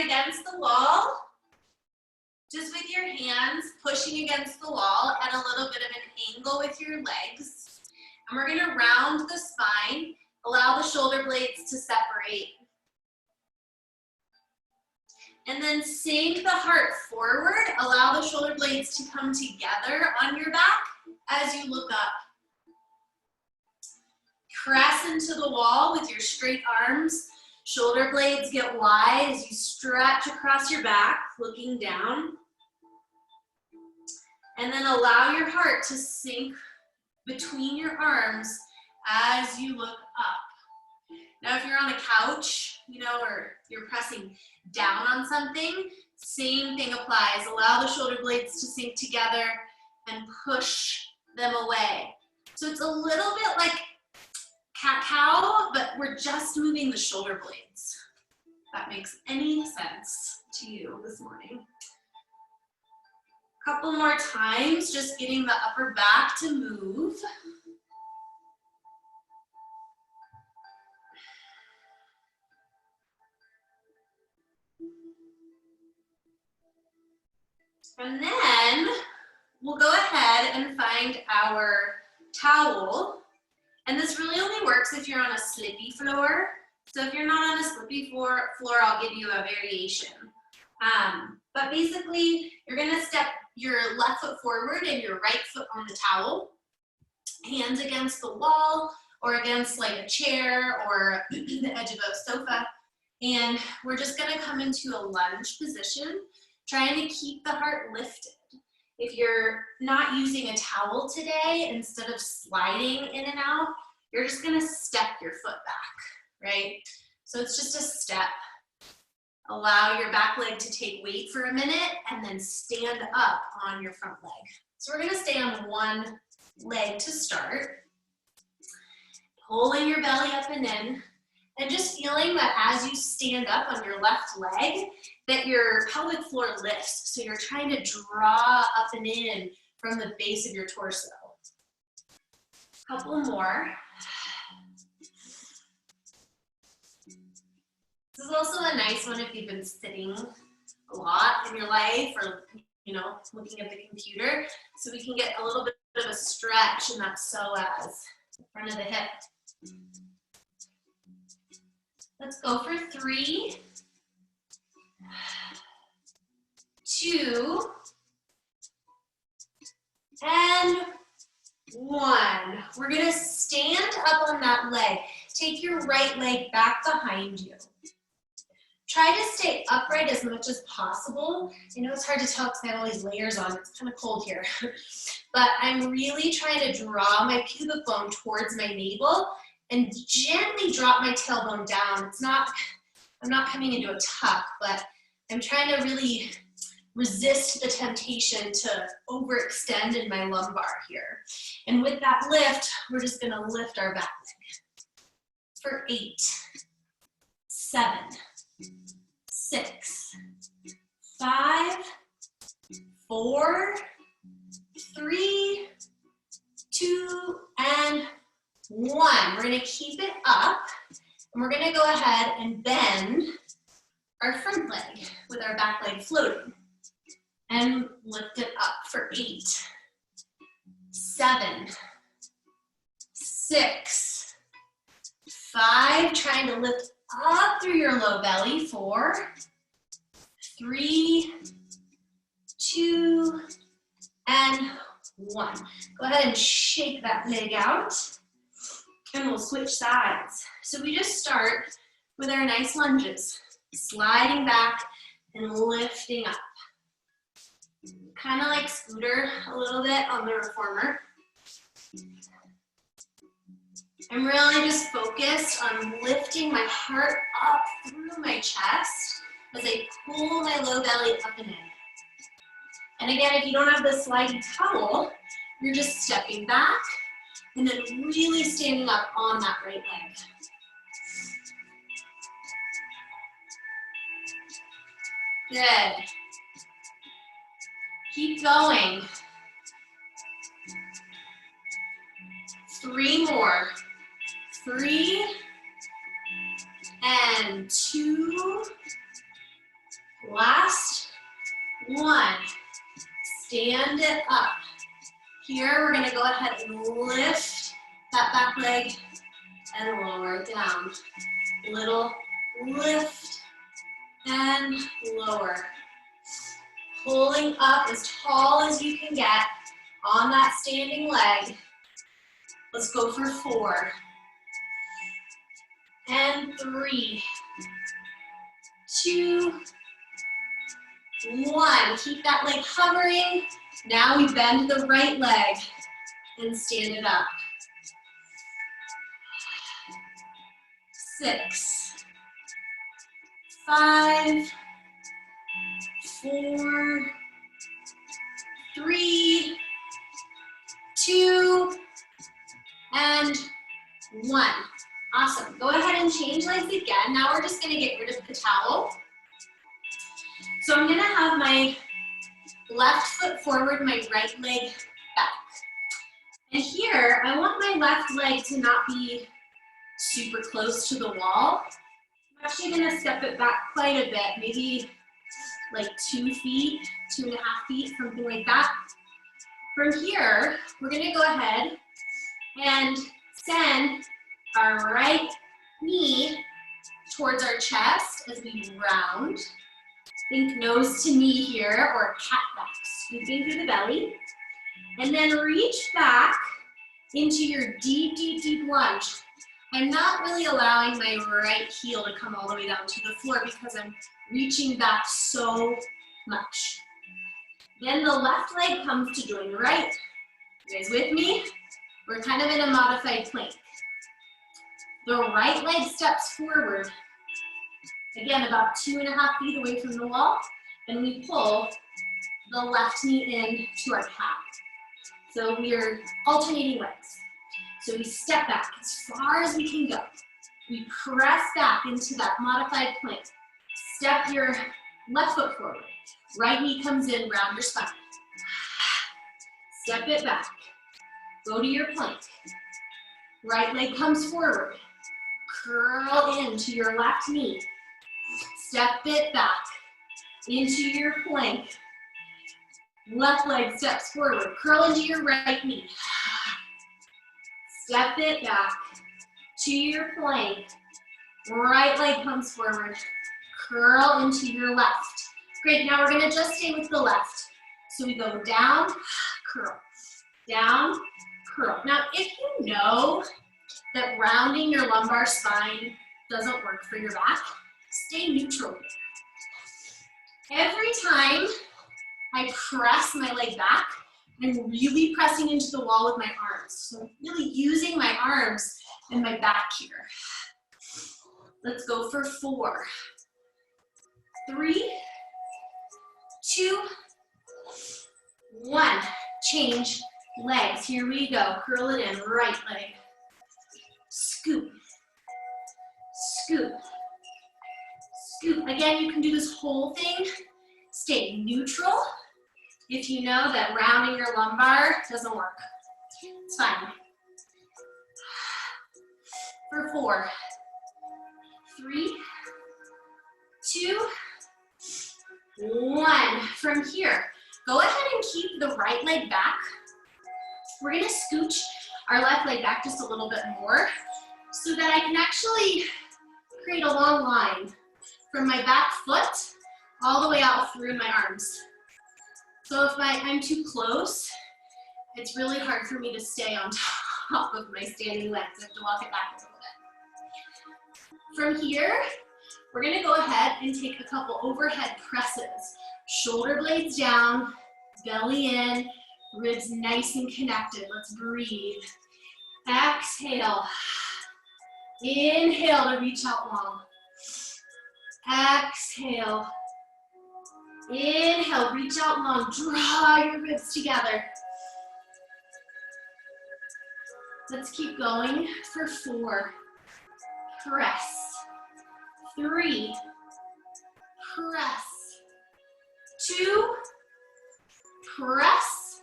against the wall, just with your hands pushing against the wall at a little bit of an angle with your legs. And we're gonna round the spine, allow the shoulder blades to separate. And then sink the heart forward, allow the shoulder blades to come together on your back as you look up. Press into the wall with your straight arms. Shoulder blades get wide as you stretch across your back, looking down. And then allow your heart to sink between your arms as you look up. Now, if you're on a couch, or you're pressing down on something, same thing applies. Allow the shoulder blades to sink together and push them away. So it's a little bit like cat-cow, but we're just moving the shoulder blades. If that makes any sense to you this morning. A couple more times, just getting the upper back to move. And then we'll go ahead and find our towel. And this really only works if you're on a slippy floor. So if you're not on a slippy floor, I'll give you a variation. But basically, you're gonna step your left foot forward and your right foot on the towel, hands against the wall or against like a chair or the edge of a sofa. And we're just gonna come into a lunge position, trying to keep the heart lifted. If you're not using a towel today, instead of sliding in and out, you're just gonna step your foot back, right? So it's just a step. Allow your back leg to take weight for a minute and then stand up on your front leg. So we're gonna stay on one leg to start. Pulling your belly up and in, and just feeling that as you stand up on your left leg, that your pelvic floor lifts. So you're trying to draw up and in from the base of your torso. Couple more. This is also a nice one if you've been sitting a lot in your life or looking at the computer. So we can get a little bit of a stretch in that psoas, front of the hip. Let's go for 3, 2, and 1. We're gonna stand up on that leg. Take your right leg back behind you. Try to stay upright as much as possible. I know it's hard to tell because I have all these layers on. It's kind of cold here. But I'm really trying to draw my pubic bone towards my navel and gently drop my tailbone down. I'm not coming into a tuck, but I'm trying to really resist the temptation to overextend in my lumbar here. And with that lift, we're just gonna lift our back leg. For 8, 7, 6, 5, 4, 3, 2, and 1. We're gonna keep it up, and we're gonna go ahead and bend our front leg with our back leg floating. And lift it up for 8, 7, 6, 5, trying to lift up through your low belly, 4, 3, 2, and 1. Go ahead and shake that leg out, and we'll switch sides. So we just start with our nice lunges, sliding back and lifting up. Kind of like Scooter a little bit on the reformer. I'm really just focused on lifting my heart up through my chest as I pull my low belly up and in. And again, if you don't have the slidey towel, you're just stepping back and then really standing up on that right leg. Good. Keep going. 3 more. 3, and 2, 1. Stand it up. Here, we're gonna go ahead and lift that back leg and lower it down. Little lift and lower. Pulling up as tall as you can get on that standing leg. Let's go for 4. And 3, 2, 1. Keep that leg hovering. Now we bend the right leg and stand it up. 6, 5, 4, 3, 2, and 1. Awesome. Go ahead and change legs again. Now we're just going to get rid of the towel. So I'm going to have my left foot forward, my right leg back. And here, I want my left leg to not be super close to the wall. I'm actually going to step it back quite a bit, maybe like 2 feet, 2.5 feet, something like that. From here, we're going to go ahead and send our right knee towards our chest as we round. Think nose to knee here, or cat back, scooping through the belly. And then reach back into your deep, deep, deep lunge. I'm not really allowing my right heel to come all the way down to the floor because I'm reaching back so much. Then the left leg comes to join the right. You guys with me? We're kind of in a modified plank. The right leg steps forward. Again, about 2.5 feet away from the wall, and we pull the left knee in to our calf. So we are alternating legs. So we step back as far as we can go. We press back into that modified plank. Step your left foot forward. Right knee comes in, round your spine. Step it back. Go to your plank. Right leg comes forward. Curl into your left knee. Step it back into your plank. Left leg steps forward. Curl into your right knee. Step it back to your plank. Right leg comes forward. Curl into your left. Great, now we're gonna just stay with the left. So we go down, curl, down, curl. Now, if you know that rounding your lumbar spine doesn't work for your back, stay neutral. Every time I press my leg back, I'm really pressing into the wall with my arms. So I'm really using my arms and my back here. Let's go for 4, 3, 2, 1. Change legs. Here we go. Curl it in. Right leg. Scoop. Scoop. Scoop. Again, you can do this whole thing. Stay neutral if you know that rounding your lumbar doesn't work. It's fine. For 4, 3, 2, 1. From here, go ahead and keep the right leg back. We're gonna scooch our left leg back just a little bit more so that I can actually create a long line from my back foot all the way out through my arms. So if I'm too close, it's really hard for me to stay on top of my standing legs. I have to walk it back a little bit. From here, we're gonna go ahead and take a couple overhead presses. Shoulder blades down, belly in, ribs nice and connected. Let's breathe. Exhale. Inhale to reach out long. Exhale. Inhale, reach out long. Draw your ribs together. Let's keep going for 4. Press. 3. Press. 2. Press.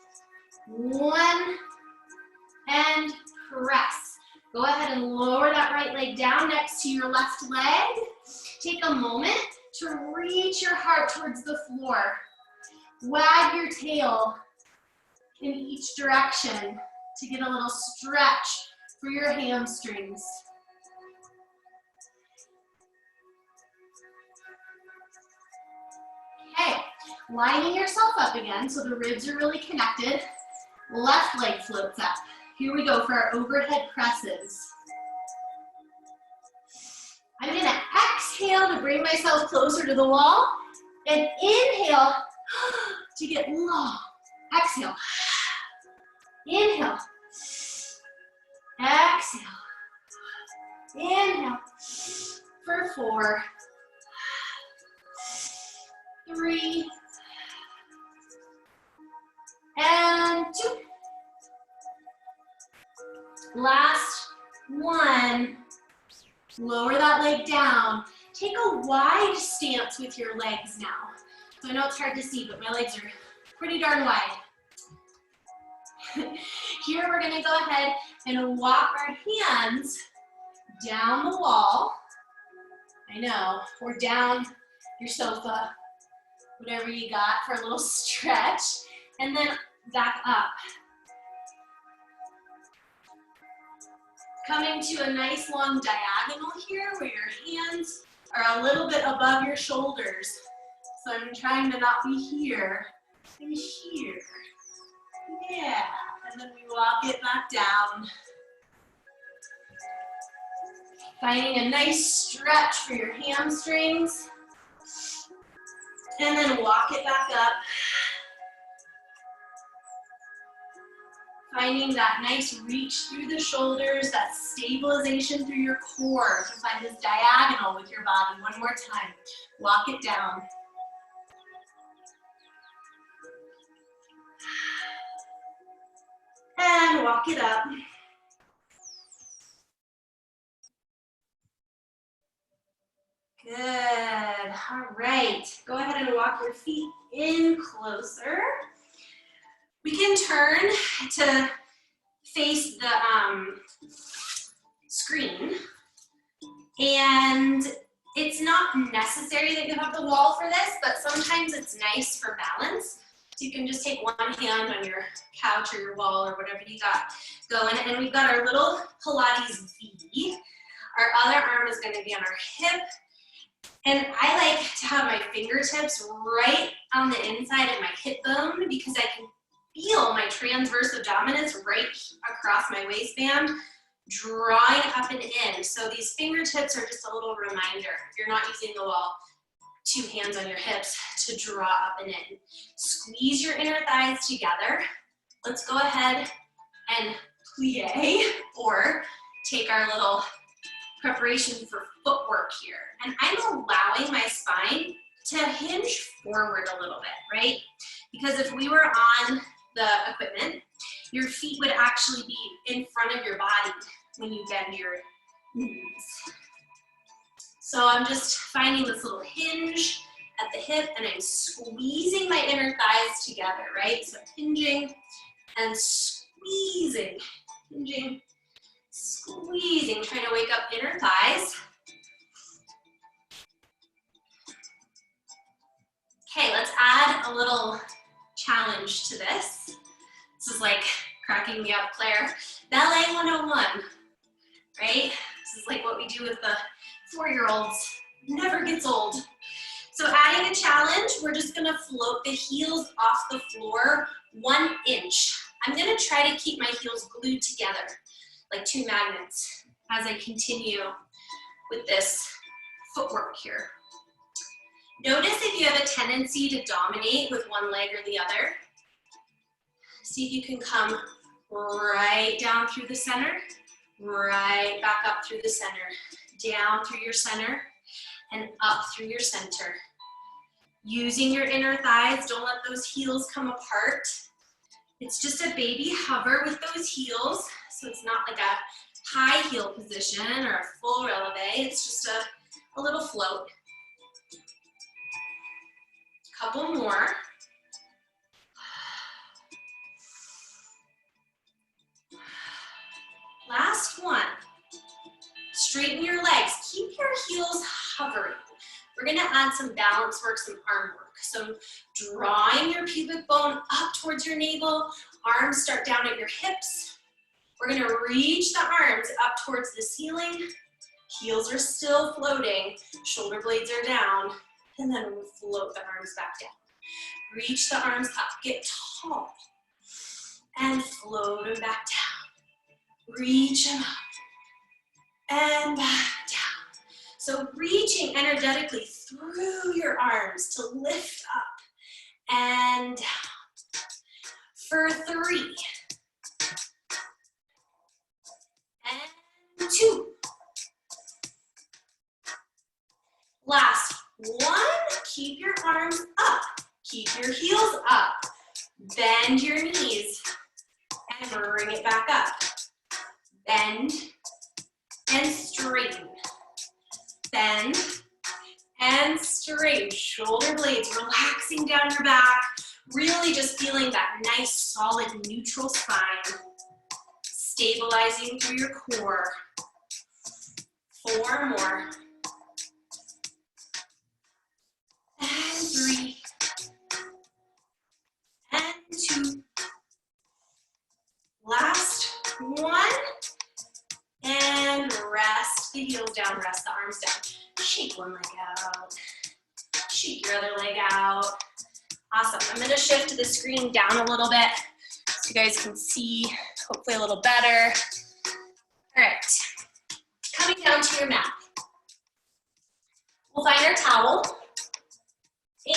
1. And press. Go ahead and lower that right leg down next to your left leg. Take a moment to reach your heart towards the floor. Wag your tail in each direction to get a little stretch for your hamstrings. Okay, lining yourself up again so the ribs are really connected. Left leg floats up. Here we go for our overhead presses. I'm gonna exhale to bring myself closer to the wall and inhale to get long. Exhale. Inhale. Exhale. Inhale. For 4, 3, and 2. Last 1. Lower that leg down. Take a wide stance with your legs now. So I know it's hard to see, but my legs are pretty darn wide. Here we're gonna go ahead and walk our hands down the wall. I know, or down your sofa, whatever you got for a little stretch, and then back up. Coming to a nice long diagonal here where your hands are a little bit above your shoulders. So I'm trying to not be here and here. Yeah, and then we walk it back down. Finding a nice stretch for your hamstrings. And then walk it back up. Finding that nice reach through the shoulders, that stabilization through your core to find this diagonal with your body. One more time. Walk it down. And walk it up. Good. All right. Go ahead and walk your feet in closer. We can turn to face the screen. And it's not necessary that you have the wall for this, but sometimes it's nice for balance. So you can just take one hand on your couch or your wall or whatever you got going. And we've got our little Pilates V. Our other arm is going to be on our hip. And I like to have my fingertips right on the inside of my hip bone because I can feel my transverse abdominis right across my waistband, drawing up and in. So these fingertips are just a little reminder, if you're not using the wall, 2 hands on your hips to draw up and in. Squeeze your inner thighs together. Let's go ahead and plie, or take our little preparation for footwork here. And I'm allowing my spine to hinge forward a little bit, right? Because if we were on the equipment, your feet would actually be in front of your body when you bend your knees. So I'm just finding this little hinge at the hip and I'm squeezing my inner thighs together, right? So hinging and squeezing, hinging, squeezing, trying to wake up inner thighs. Okay, let's add a little challenge to this. This is like cracking me up, Claire. Ballet 101, right? This is like what we do with the 4-year-olds. Never gets old. So adding a challenge, we're just gonna float the heels off the floor 1 inch. I'm gonna try to keep my heels glued together, like 2 magnets, as I continue with this footwork here. Notice if you have a tendency to dominate with one leg or the other. See if you can come right down through the center, right back up through the center, down through your center, and up through your center. Using your inner thighs, don't let those heels come apart. It's just a baby hover with those heels, so it's not like a high heel position or a full releve, it's just a little float. Couple more. Last one. Straighten your legs. Keep your heels hovering. We're gonna add some balance work, some arm work. So drawing your pubic bone up towards your navel, arms start down at your hips. We're gonna reach the arms up towards the ceiling. Heels are still floating, shoulder blades are down, and then we'll float the arms back down. Reach the arms up, get tall, and float them back down. Reach them up, and back down. So reaching energetically through your arms to lift up and down. For 3, and 2. Last 1, keep your arms up, keep your heels up, bend your knees, and bring it back up. Bend and straighten. Bend and straighten. Shoulder blades relaxing down your back, really just feeling that nice, solid, neutral spine, stabilizing through your core. 4 more. And 3. And 2. Last 1. And rest the heels down, rest the arms down. Shake one leg out. Shake your other leg out. Awesome. I'm going to shift the screen down a little bit so you guys can see hopefully a little better. All right. Coming down to your mat. We'll find our towel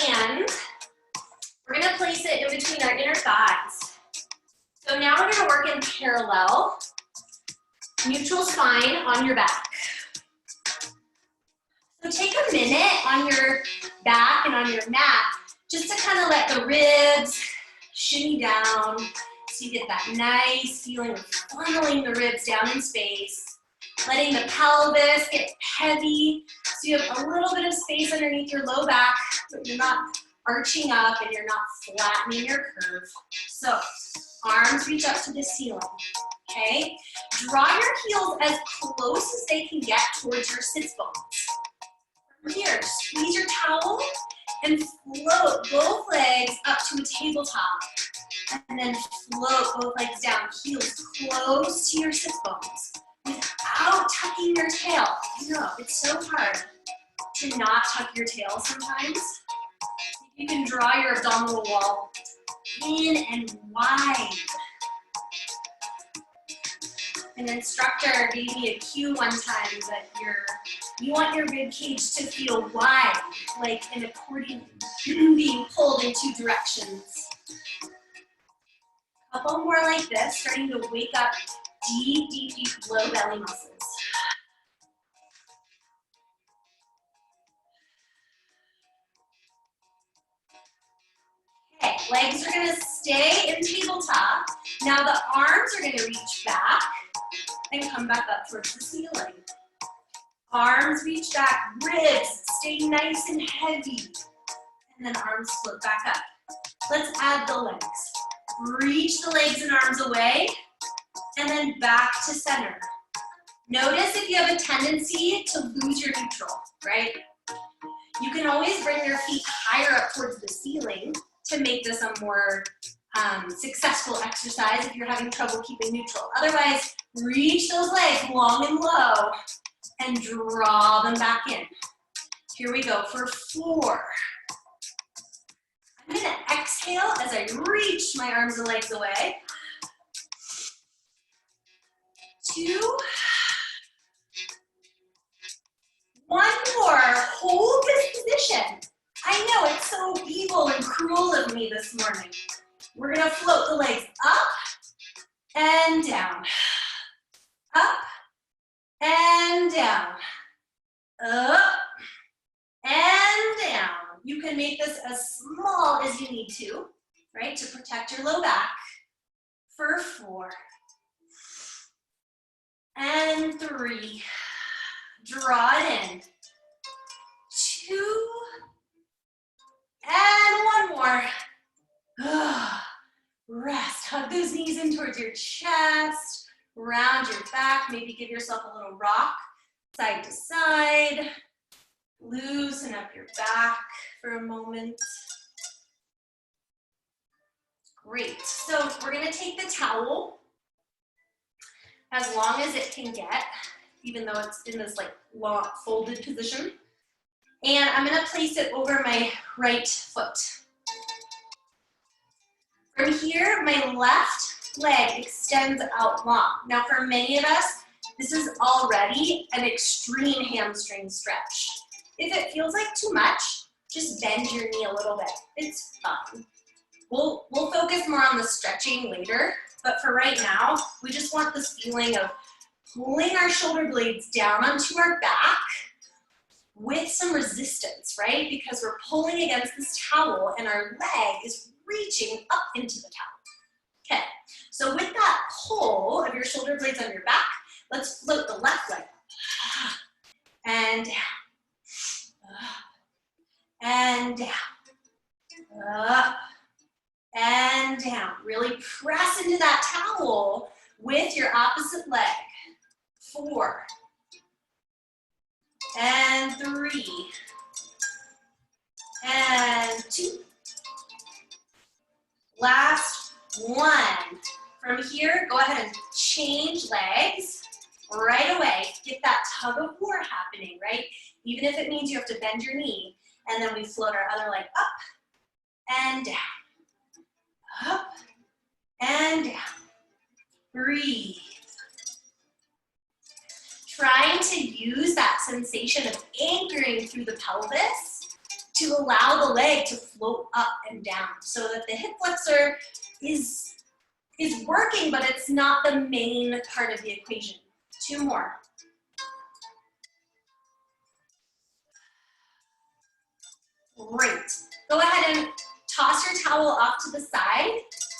and we're going to place it in between our inner thighs. So now we're going to work in parallel, neutral spine on your back. So take a minute on your back and on your mat just to kind of let the ribs shimmy down so you get that nice feeling of funneling the ribs down in space, letting the pelvis get heavy so you have a little bit of space underneath your low back, but you're not arching up and you're not flattening your curve. So arms reach up to the ceiling, okay? Draw your heels as close as they can get towards your sits bones. From here, squeeze your towel and float both legs up to a tabletop. And then float both legs down, heels close to your sits bones without tucking your tail. I know, it's so hard to not tuck your tail sometimes. You can draw your abdominal wall in and wide. An instructor gave me a cue one time that you want your rib cage to feel wide, like an accordion being pulled in 2 directions. A couple more like this, starting to wake up deep, deep, deep low belly muscles. Okay, legs are gonna stay in tabletop. Now the arms are gonna reach back and come back up towards the ceiling. Arms reach back, ribs stay nice and heavy. And then arms float back up. Let's add the legs. Reach the legs and arms away, and then back to center. Notice if you have a tendency to lose your neutral, right? You can always bring your feet higher up towards the ceiling to make this a more successful exercise if you're having trouble keeping neutral. Otherwise, reach those legs long and low and draw them back in. Here we go for 4. I'm gonna exhale as I reach my arms and legs away. 2. 1 more, hold this position. I know it's so evil and cruel of me this morning. We're gonna float the legs up and down. Up and down. Up and down. You can make this as small as you need to, right, to protect your low back. For 4. And 3. Draw it in. 2. And 1 more. Rest. Hug those knees in towards your chest. Round your back. Maybe give yourself a little rock side to side. Loosen up your back for a moment. Great. So we're going to take the towel as long as it can get, even though it's in this like long folded position. And I'm going to place it over my right foot. From here, my left leg extends out long. Now for many of us, this is already an extreme hamstring stretch. If it feels like too much, just bend your knee a little bit. It's fine. We'll focus more on the stretching later, but for right now, we just want this feeling of pulling our shoulder blades down onto our back with some resistance, right? Because we're pulling against this towel and our leg is reaching up into the towel. Okay, so with that pull of your shoulder blades on your back, let's float the left leg up and down, and down, up, and down. Really press into that towel with your opposite leg. 4, and 3, and 2. Last 1. From here, go ahead and change legs right away. Get that tug of war happening, right? Even if it means you have to bend your knee. And then we float our other leg up and down. Up and down. Breathe. Trying to use that sensation of anchoring through the pelvis to allow the leg to float up and down so that the hip flexor is working, but it's not the main part of the equation. 2 more. Great. Go ahead and toss your towel off to the side.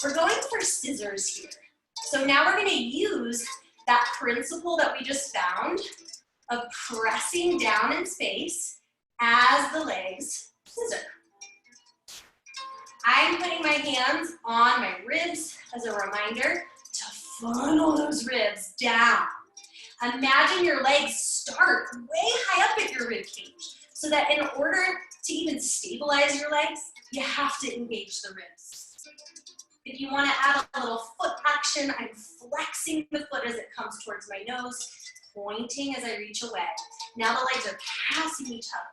We're going for scissors here. So now we're going to use that principle that we just found of pressing down in space as the legs scissor. I'm putting my hands on my ribs as a reminder to funnel those ribs down. Imagine your legs start way high up at your rib cage so that in order to even stabilize your legs, you have to engage the ribs. If you want to add a little foot action, I'm flexing the foot as it comes towards my nose, pointing as I reach away. Now the legs are passing each other.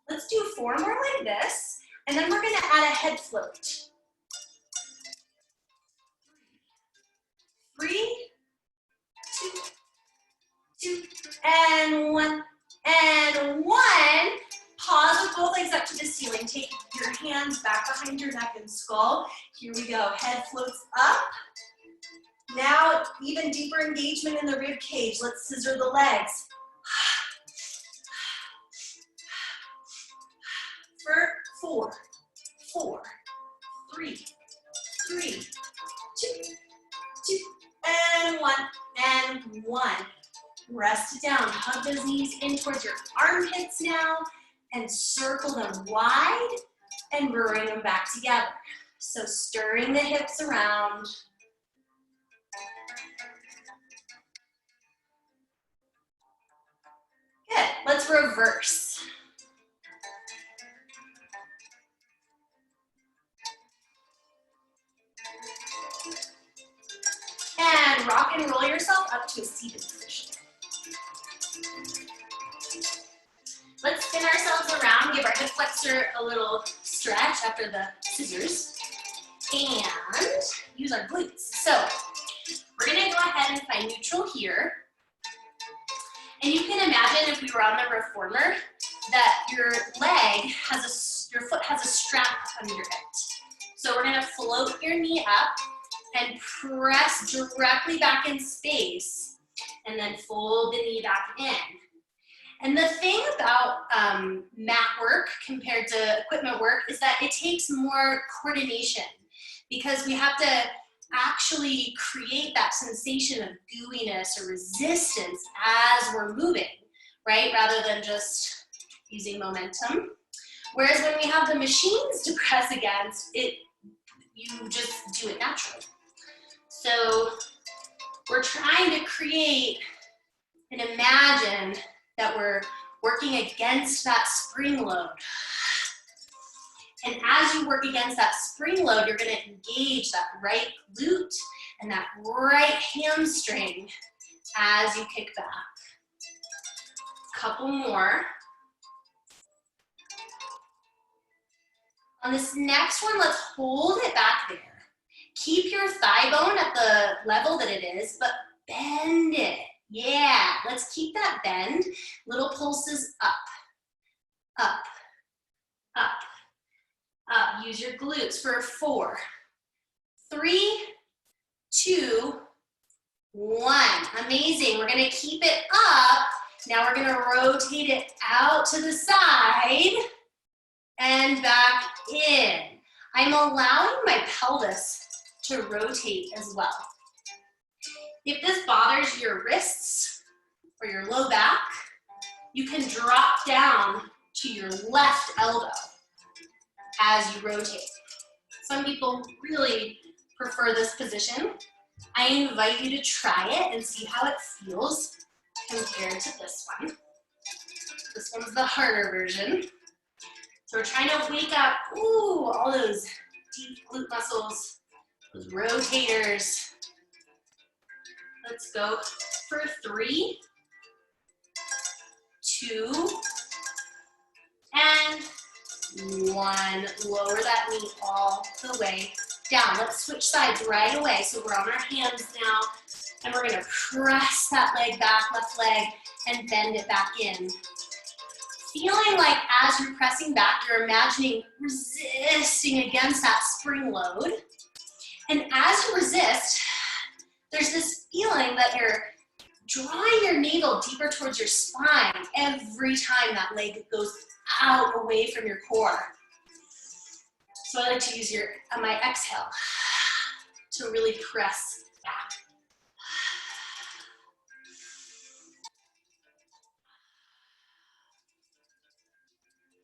Let's do 4 more like this, and then we're going to add a head float. 3, 2, and 1, and 1. Pause with both legs up to the ceiling. Take your hands back behind your neck and skull. Here we go. Head floats up. Now, even deeper engagement in the rib cage. Let's scissor the legs. For 4, 4, 3, 3, 2, and 1, and 1. Rest it down. Hug those knees in towards your armpits now and circle them wide and bring them back together. So stirring the hips around. Good. Let's reverse. And rock and roll yourself up to a seated position. Let's spin ourselves around, give our hip flexor a little stretch after the scissors, and use our glutes. So we're gonna go ahead and find neutral here. And you can imagine if we were on the reformer that your foot has a strap under it. So we're gonna float your knee up and press directly back in space, and then fold the knee back in. And the thing about mat work compared to equipment work is that it takes more coordination because we have to actually create that sensation of gooiness or resistance as we're moving, right? Rather than just using momentum. Whereas when we have the machines to press against, you just do it naturally. So We're trying to create and imagine that we're working against that spring load. And as you work against that spring load, you're gonna engage that right glute and that right hamstring as you kick back. Couple more. On this next one, let's hold it back there. Keep your thigh bone at the level that it is, but bend it. Yeah, let's keep that bend. Little pulses up, up, up, up. Use your glutes for 4, 3, 2, 1. Amazing. We're gonna keep it up. Now we're gonna rotate it out to the side and back in. I'm allowing my pelvis to rotate as well. If this bothers your wrists or your low back, you can drop down to your left elbow as you rotate. Some people really prefer this position. I invite you to try it and see how it feels compared to this one. This one's the harder version. So we're trying to wake up, all those deep glute muscles, those rotators. Let's go for 3, 2, and 1. Lower that knee all the way down. Let's switch sides right away. So we're on our hands now, and we're gonna press that leg back, left leg, and bend it back in. Feeling like as you're pressing back, you're imagining resisting against that spring load. And as you resist, there's this feeling that you're drawing your navel deeper towards your spine every time that leg goes out away from your core. So I like to use my exhale to really press back.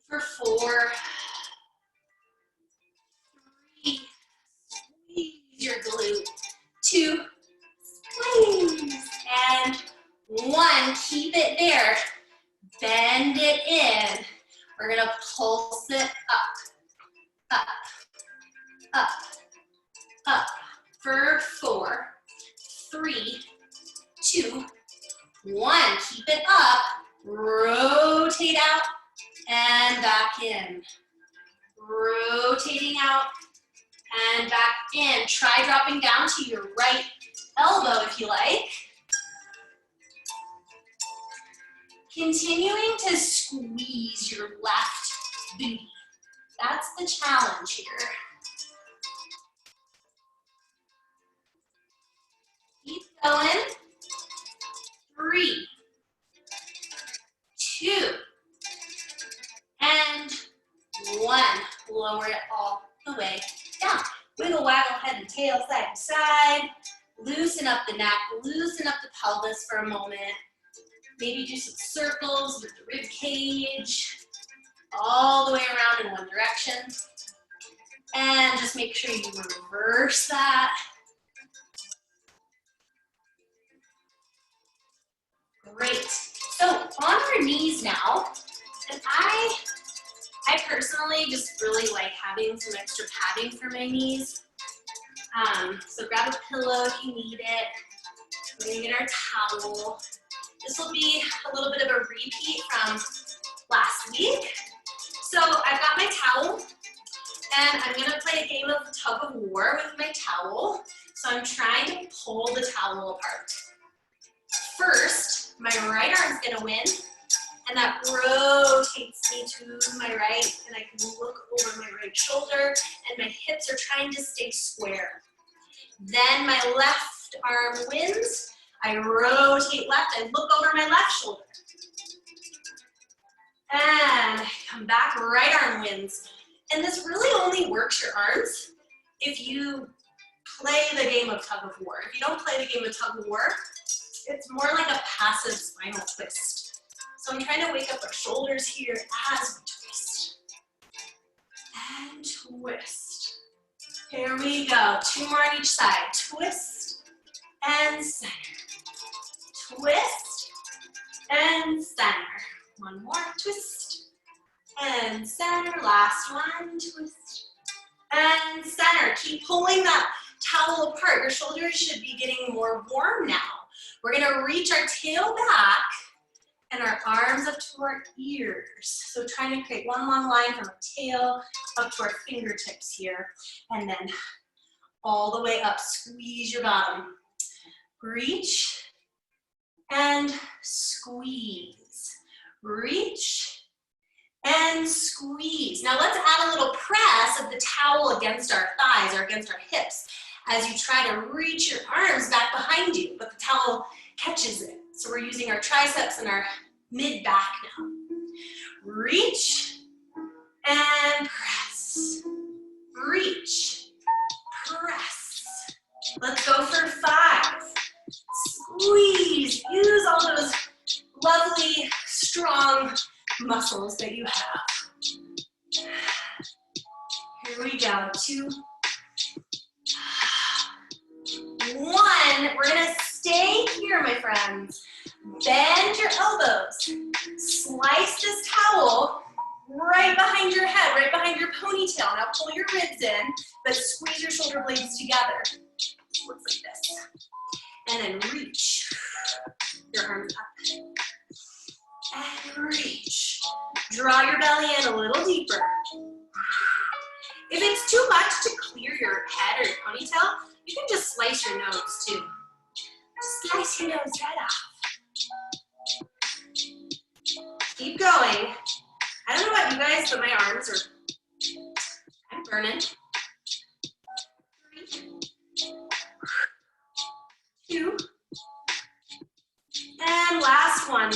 For 4, 3, squeeze your glute, 2, squeeze, and 1, keep it there, bend it in. We're gonna pulse it up, up, up, up, for 4, 3, 2, 1, keep it up, rotate out, and back in. Rotating out and back in. Try dropping down to your right elbow if you like. Continuing to squeeze your left booty. That's the challenge here. Keep going. 3, 2, and 1. Lower it all the way down. Wiggle, waggle, head and tail, side to side. Loosen up the neck, loosen up the pelvis for a moment. Maybe do some circles with the rib cage, all the way around in one direction. And just make sure you reverse that. Great. So on our knees now, and I personally just really like having some extra padding for my knees. So grab a pillow if you need it. We're gonna get our towel. This will be a little bit of a repeat from last week. So I've got my towel, and I'm gonna play a game of tug of war with my towel. So I'm trying to pull the towel apart. First, my right arm's gonna win, and that rotates me to my right, and I can look over my right shoulder, and my hips are trying to stay square. Then my left arm wins. I rotate left, I look over my left shoulder. And I come back, right arm wins. And this really only works your arms if you play the game of tug of war. If you don't play the game of tug of war, it's more like a passive spinal twist. So I'm trying to wake up our shoulders here as we twist. And twist. Here we go. 2 more on each side. Twist and center. Twist and center. One more, twist and center. Last one, twist and center. Keep pulling that towel apart. Your shoulders should be getting more warm now. We're gonna reach our tail back and our arms up to our ears. So trying to create one long line from our tail up to our fingertips here. And then all the way up, squeeze your bottom. Reach and squeeze. Reach and squeeze. Now let's add a little press of the towel against our thighs or against our hips as you try to reach your arms back behind you, but the towel catches it. So we're using our triceps and our mid-back now. Reach and press. Reach, press. Let's go for 5. Squeeze. Use all those lovely, strong muscles that you have. Here we go. 2, 1. We're gonna stay here, my friends. Bend your elbows. Slice this towel right behind your head, right behind your ponytail. Now pull your ribs in, but squeeze your shoulder blades together. Looks like this. And then reach your arms up. And reach. Draw your belly in a little deeper. If it's too much to clear your head or your ponytail, you can just slice your nose too. Just slice your nose right off. Keep going. I don't know about you guys, but my arms I'm burning. 3, 2, and last one.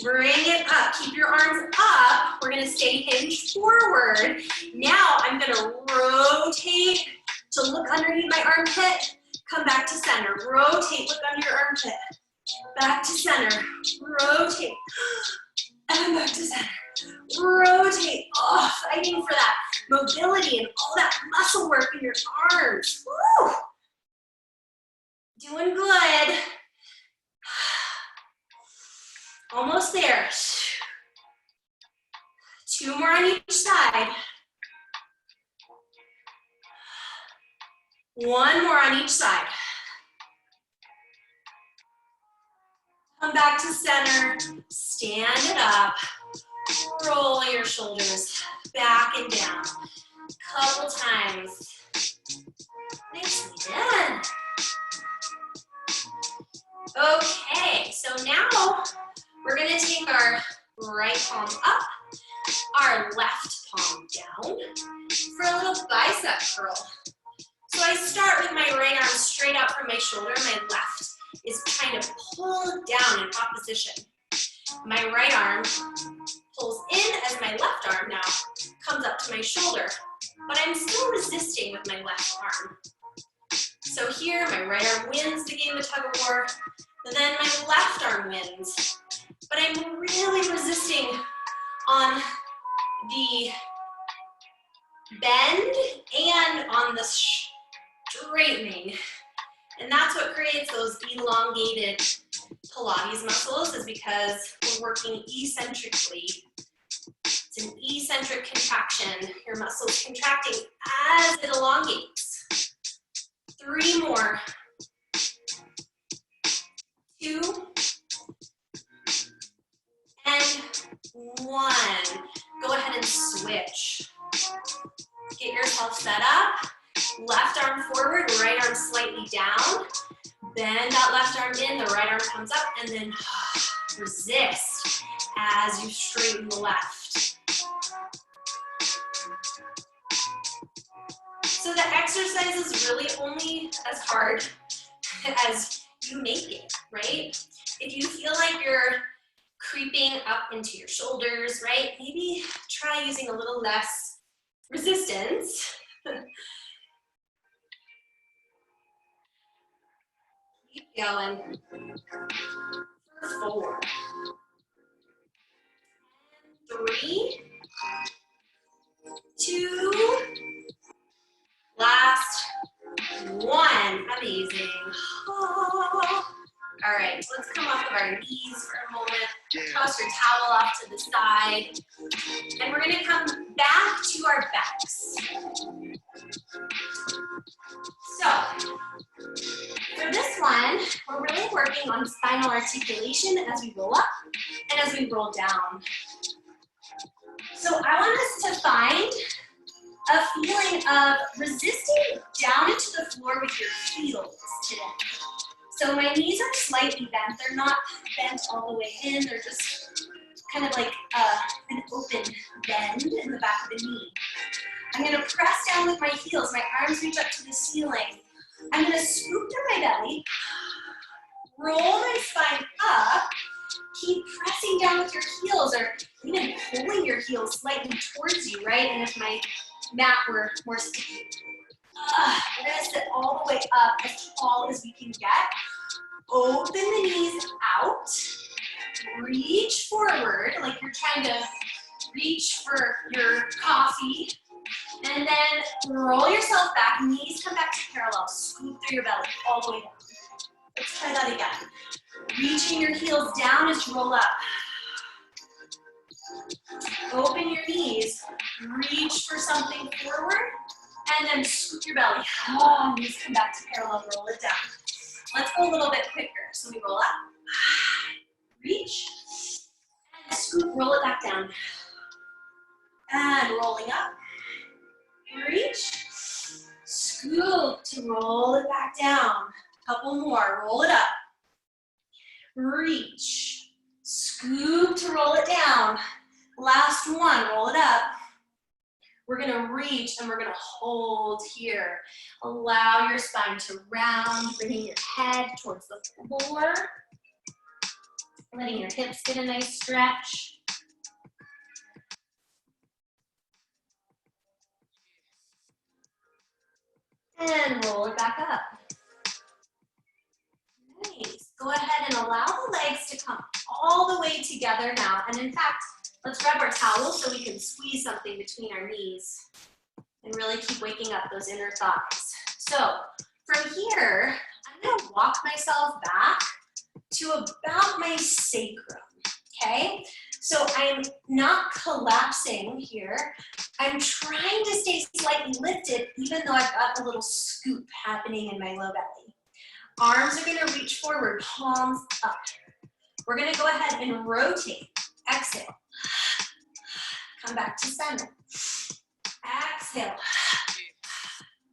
Bring it up. Keep your arms up. We're gonna stay hinged forward. Now I'm gonna rotate to look underneath my armpit. Come back to center. Rotate, look under your armpit. Back to center. Rotate. And back to center. Rotate. Oh, fighting for that mobility and all that muscle work in your arms. Woo! Doing good. Almost there. 2 more on each side. 1 more on each side. Come back to center. Stand it up. Roll your shoulders back and down. Couple times. Nicely done. Okay, so now we're gonna take our right palm up, our left palm down for a little bicep curl. So I start with my right arm straight out from my shoulder. My left is kind of pulled down in opposition. My right arm pulls in as my left arm now comes up to my shoulder, but I'm still resisting with my left arm. So here, my right arm wins the game of tug of war, but then my left arm wins. But I'm really resisting on the bend and on the straightening. And that's what creates those elongated Pilates muscles, is because we're working eccentrically. It's an eccentric contraction. Your muscle's contracting as it elongates. 3 more. 2 and 1. Go ahead and switch. Get yourself set up. Left arm forward, right arm slightly down. Bend that left arm in, the right arm comes up, and then resist as you straighten the left. So the exercise is really only as hard as you make it, right? If you feel like you're creeping up into your shoulders, right? Maybe try using a little less resistance. Keep going. For 4. 3, 2, last 1. Amazing. a moment. Toss your towel off to the side. And we're gonna come back to our backs. So, for this one, we're really working on spinal articulation as we roll up and as we roll down. So I want us to find a feeling of resisting down into the floor with your heels today. So my knees are slightly bent. They're not bent all the way in. They're just kind of like an open bend in the back of the knee. I'm gonna press down with my heels. My arms reach up to the ceiling. I'm gonna scoop through my belly, roll my spine up, keep pressing down with your heels or even pulling your heels slightly towards you, right? And if my mat were more sticky. We're gonna sit all the way up as tall as we can get. Open the knees out. Reach forward like you're trying to reach for your coffee. And then roll yourself back. Knees come back to parallel. Scoop through your belly all the way down. Let's try that again. Reaching your heels down as you roll up. Open your knees. Reach for something forward. And then scoop your belly. Knees come back to parallel. Roll it down. Let's go a little bit quicker. So we roll up. Reach. And scoop. Roll it back down. And rolling up. Reach. Scoop to roll it back down. Couple more. Roll it up. Reach. Scoop to roll it down. Last one. Roll it up. We're gonna reach and we're gonna hold here. Allow your spine to round, bringing your head towards the floor. Letting your hips get a nice stretch. And roll it back up. Nice. Go ahead and allow the legs to come all the way together now. And in fact, let's grab our towel so we can squeeze something between our knees and really keep waking up those inner thighs. So from here, I'm gonna walk myself back to about my sacrum, okay? So I'm not collapsing here. I'm trying to stay slightly lifted even though I've got a little scoop happening in my low belly. Arms are gonna reach forward, palms up. We're gonna go ahead and rotate. Exhale. Come back to center. Exhale.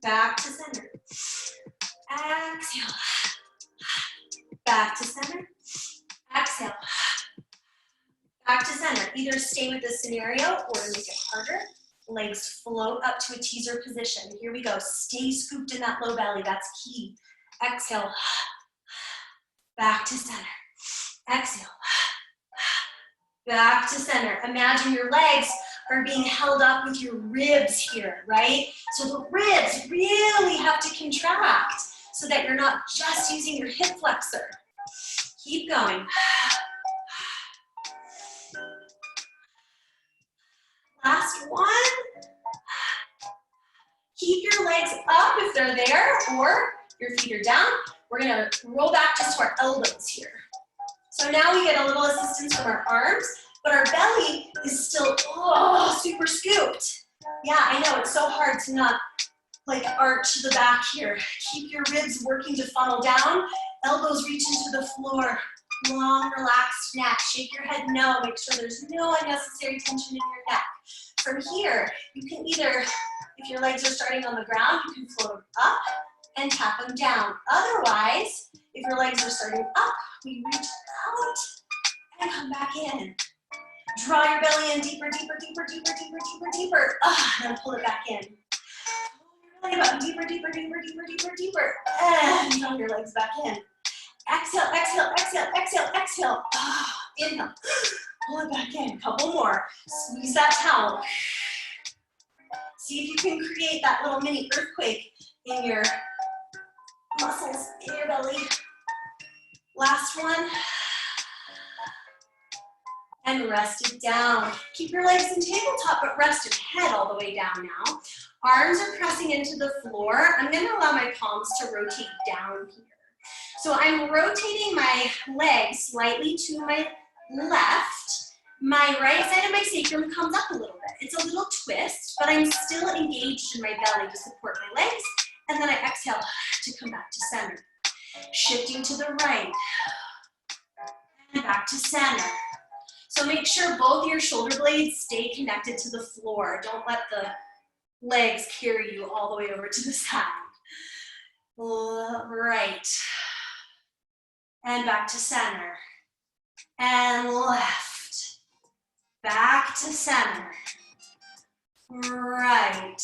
Back to center. Exhale. Back to center. Exhale. Back to center. Either stay with this scenario or make it harder. Legs float up to a teaser position. Here we go. Stay scooped in that low belly. That's key. Exhale. Back to center. Exhale. Back to center. Imagine your legs are being held up with your ribs here, right? So the ribs really have to contract so that you're not just using your hip flexor. Keep going. Last one. Keep your legs up if they're there, or your feet are down. We're gonna roll back just to our elbows here. So now we get a little assistance from our arms, but our belly is still, super scooped. Yeah, I know, it's so hard to not like arch the back here. Keep your ribs working to funnel down, elbows reach into the floor. Long, relaxed neck. Shake your head no. Make sure there's no unnecessary tension in your neck. From here, you can either, if your legs are starting on the ground, you can float them up and tap them down. Otherwise, if your legs are starting up, we reach out and come back in. Draw your belly in deeper, deeper, deeper, deeper, deeper, deeper, deeper. And pull it back in. Pull your belly up deeper, deeper, deeper, deeper, deeper, deeper. And draw your legs back in. Exhale, exhale, exhale, exhale, exhale. Inhale. Pull it back in. Couple more. Squeeze that towel. See if you can create that little mini earthquake in your muscles in your belly. Last one. And rest it down. Keep your legs in tabletop, but rest your head all the way down now. Arms are pressing into the floor. I'm gonna allow my palms to rotate down here. So I'm rotating my legs slightly to my left. My right side of my sacrum comes up a little bit. It's a little twist, but I'm still engaged in my belly to support my legs. And then I exhale to come back to center. Shifting to the right and back to center. So make sure both your shoulder blades stay connected to the floor. Don't let the legs carry you all the way over to the side. Right. And back to center. And left. Back to center. Right.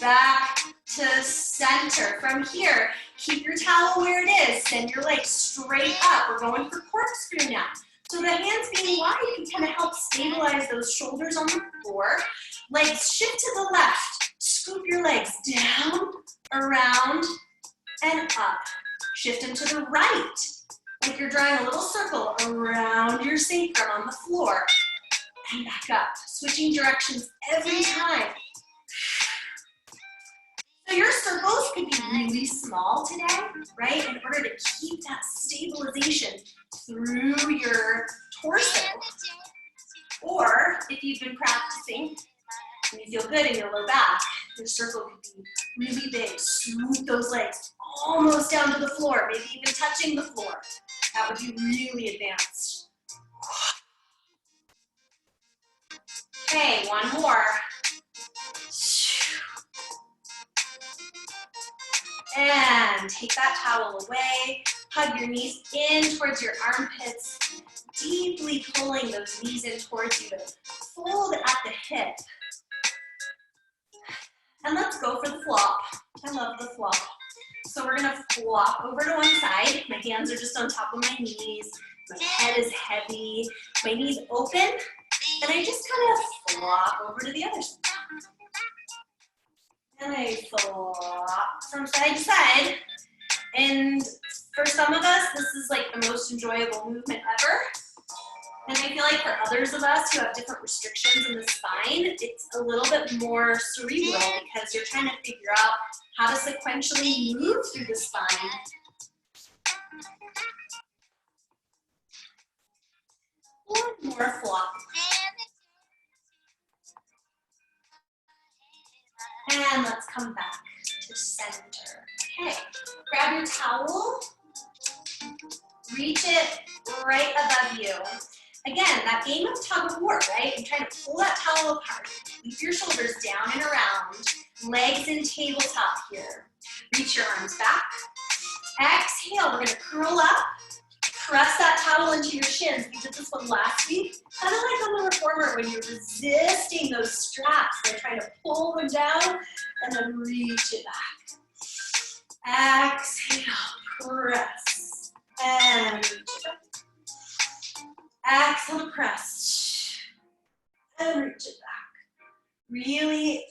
Back to center. From here, keep your towel where it is. Send your legs straight up. We're going for corkscrew now. So the hands being wide can kind of help stabilize those shoulders on the floor. Legs shift to the left. Scoop your legs down, around, and up. Shift them to the right. Like you're drawing a little circle around your sacrum on the floor. And back up. Switching directions every time. So your circles could be really small today, right? In order to keep that stabilization through your torso. Or if you've been practicing and you feel good in your low back, your circle could be really big. Swoop those legs almost down to the floor, maybe even touching the floor. That would be really advanced. Okay, one more. And take that towel away. Hug your knees in towards your armpits, deeply pulling those knees in towards you to fold at the hip. And let's go for the flop. I love the flop. So we're gonna flop over to one side. My hands are just on top of my knees. My head is heavy. My knees open. And I just kind of flop over to the other side. And I flop from side to side. And for some of us, this is like the most enjoyable movement ever. And I feel like for others of us who have different restrictions in the spine, it's a little bit more cerebral because you're trying to figure out how to sequentially move through the spine. One more flop. And let's come back to center. Okay, grab your towel, reach it right above you. Again, that game of tug of war, right? I'm trying to pull that towel apart. Keep your shoulders down and around. Legs in tabletop here. Reach your arms back. Exhale, we're gonna curl up. Press that towel into your shins. We did this one last week. Kind of like on the reformer when you're resisting those straps. They're trying to pull them down and then reach it back. Exhale, press. And reach it back. Exhale, press. And reach it back. Really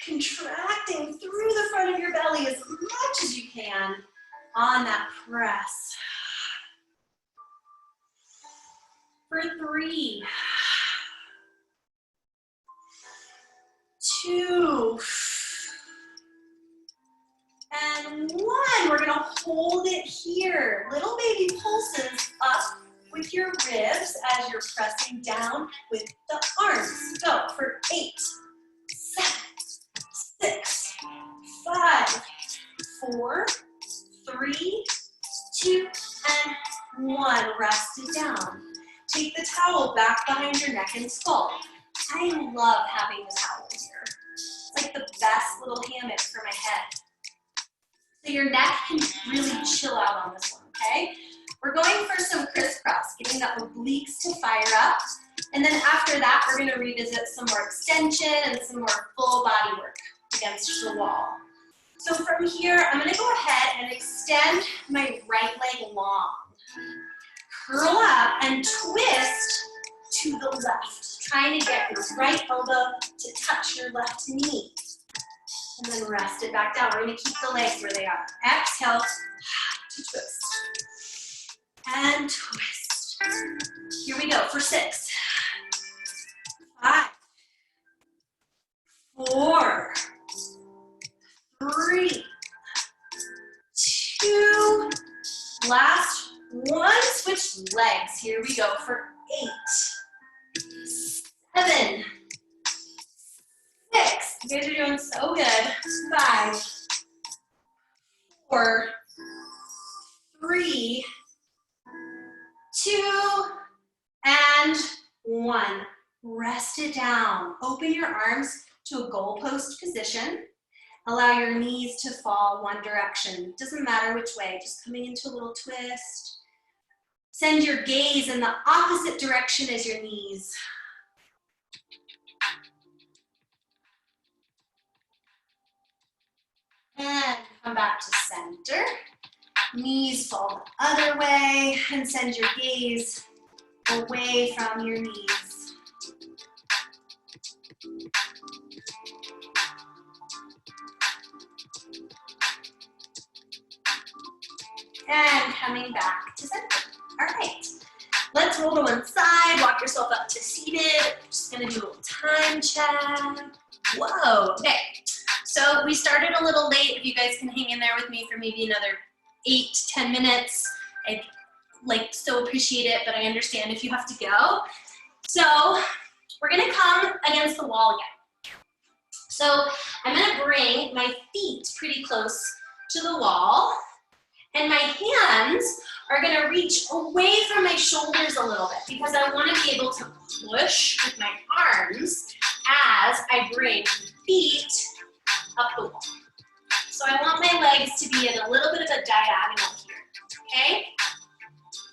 contracting through the front of your belly as much as you can on that press. For 3, 2, and 1. We're gonna hold it here. Little baby pulses up with your ribs as you're pressing down with the arms. Go for 8, 7, 6, 5, 4, 3, 2, and 1. Rest it down. Take the towel back behind your neck and skull. I love having the towel here. It's like the best little hammock for my head. So your neck can really chill out on this one, okay? We're going for some crisscross, getting the obliques to fire up. And then after that, we're gonna revisit some more extension and some more full body work against the wall. So from here, I'm gonna go ahead and extend my right leg long. Curl up and twist to the left, trying to get your right elbow to touch your left knee. And then rest it back down. We're going to keep the legs where they are. Exhale to twist. And twist. Here we go for 6, 5, 4, 3, 2, legs. Here we go for 8, 7, 6. You guys are doing so good. 5, 4, 3, 2, and 1. Rest it down. Open your arms to a goalpost position. Allow your knees to fall one direction. Doesn't matter which way, just coming into a little twist. Send your gaze in the opposite direction as your knees. And come back to center. Knees fall the other way, and send your gaze away from your knees. And coming back to center. All right, let's roll to one side, walk yourself up to seated. Just gonna do a little time check. Whoa, okay. So we started a little late. If you guys can hang in there with me for maybe another 8 to 10 minutes, I'd so appreciate it, but I understand if you have to go. So we're gonna come against the wall again. So I'm gonna bring my feet pretty close to the wall, and my hands are gonna reach away from my shoulders a little bit because I wanna be able to push with my arms as I bring feet up the wall. So I want my legs to be at a little bit of a diagonal here, okay?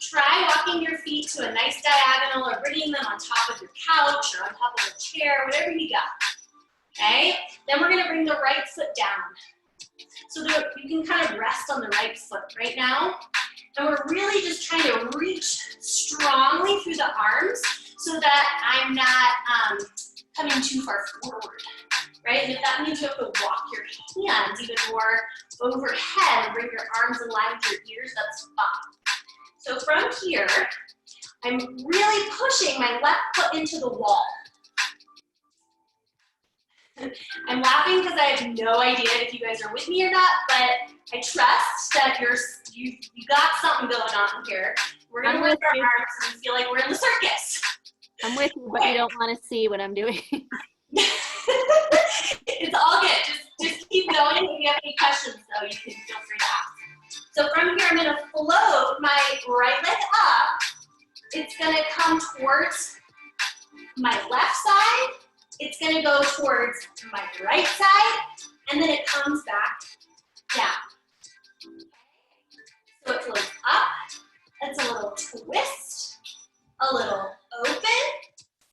Try walking your feet to a nice diagonal or bringing them on top of your couch or on top of a chair, whatever you got, okay? Then we're gonna bring the right foot down. So that you can kind of rest on the right foot right now. And we're really just trying to reach strongly through the arms so that I'm not coming too far forward, right? And if that means you have to walk your hands even more overhead and bring your arms in line with your ears, that's fine. So from here, I'm really pushing my left foot into the wall. I'm laughing because I have no idea if you guys are with me or not, but I trust that you got something going on here. We're gonna lift our arms and feel like we're in the circus. I'm with you, but you don't want to see what I'm doing. It's all good. Just keep going. If you have any questions, though, you can feel free to ask. So from here, I'm going to float my right leg up. It's going to come towards my left side. It's going to go towards my right side, and then it comes back down. So it floats up. It's a little twist, a little open,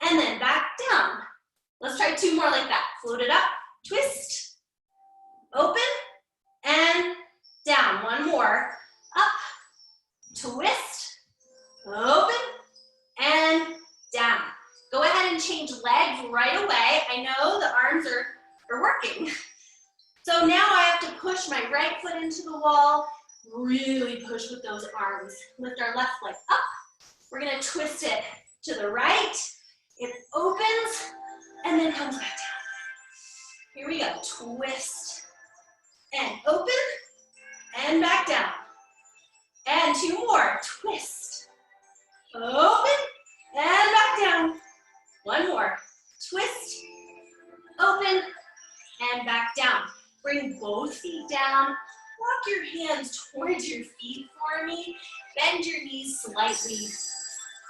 and then back down. Let's try 2 more like that. Float it up, twist, open, and down. 1 more. Up, twist, open, and down. Go ahead and change legs right away. I know the arms are working. So now I have to push my right foot into the wall, really push with those arms. Lift our left leg up. We're gonna twist it to the right. It opens and then comes back down. Here we go, twist and open and back down. And 2 more, twist, open and back down. 1 more, twist, open and back down. Bring both feet down. Walk your hands towards your feet for me. Bend your knees slightly.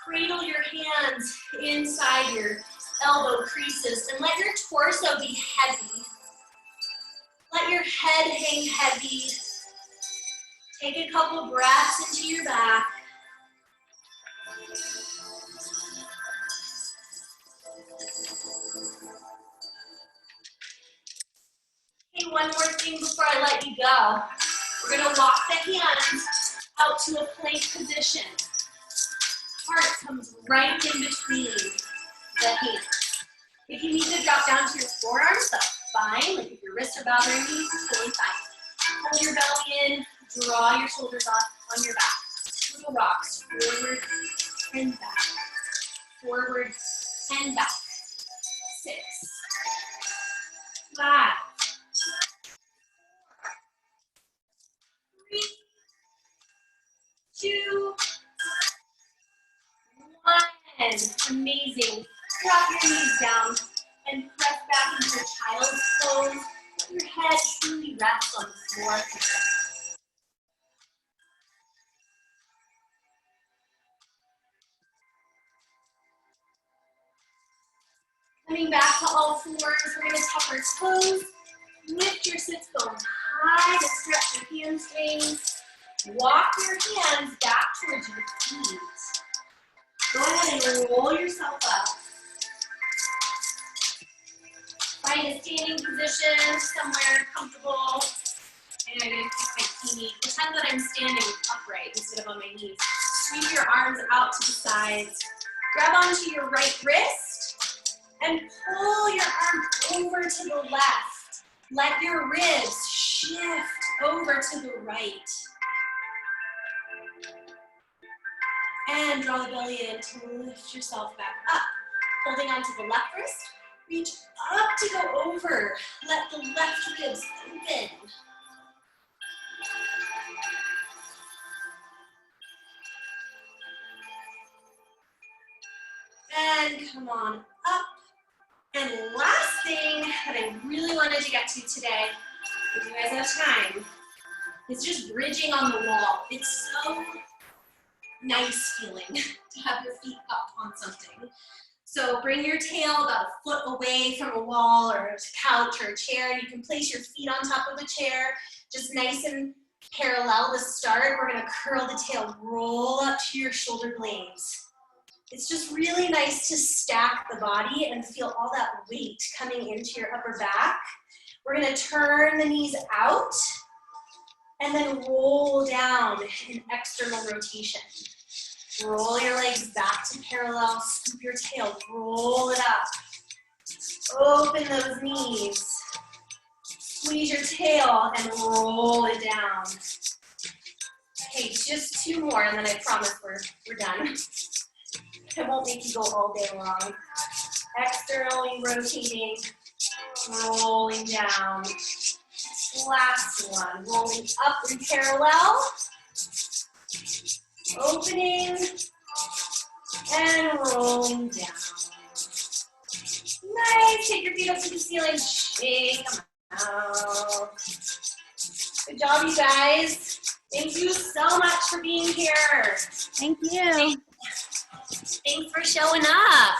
Cradle your hands inside your elbow creases and let your torso be heavy. Let your head hang heavy. Take a couple breaths into your back. Okay, one more thing before I let you go. We're gonna walk the hands out to a plank position. Heart comes right in between the hands. If you need to drop down to your forearms, that's fine. Like if your wrists are bothering you, totally fine. Pull your belly in, draw your shoulders off on your back. Little rocks, forward and back. Forward and back. 6, 5, 3, 2, Amazing. Drop your knees down and press back into your child's pose. Let your head truly rest on the floor here. Coming back to all fours, we're going to tuck our toes. Lift your sits bones high to stretch your hamstrings. Walk your hands back towards your feet. Go ahead and roll yourself up. Find a standing position, somewhere comfortable. And I'm going to kick my knee. Pretend that I'm standing upright instead of on my knees. Sweep your arms out to the sides. Grab onto your right wrist and pull your arm over to the left. Let your ribs shift over to the right. And draw the belly in to lift yourself back up. Holding onto the left wrist, reach up to go over. Let the left ribs open. And come on up. And last thing that I really wanted to get to today, if you guys have time, is just bridging on the wall. It's so nice feeling to have your feet up on something. So bring your tail about a foot away from a wall or a couch or a chair. You can place your feet on top of the chair, just nice and parallel to start. We're gonna curl the tail, roll up to your shoulder blades. It's just really nice to stack the body and feel all that weight coming into your upper back. We're gonna turn the knees out and then roll down in external rotation. Roll your legs back to parallel, scoop your tail, roll it up. Open those knees. Squeeze your tail and roll it down. Okay, just two more and then I promise we're done. I won't make you go all day long. Externally rotating, rolling down. Last one, rolling up in parallel. Opening and rolling down. Nice, take your feet up to the ceiling, shake them out. Good job, you guys. Thank you so much for being here. Thank you. Thanks for showing up.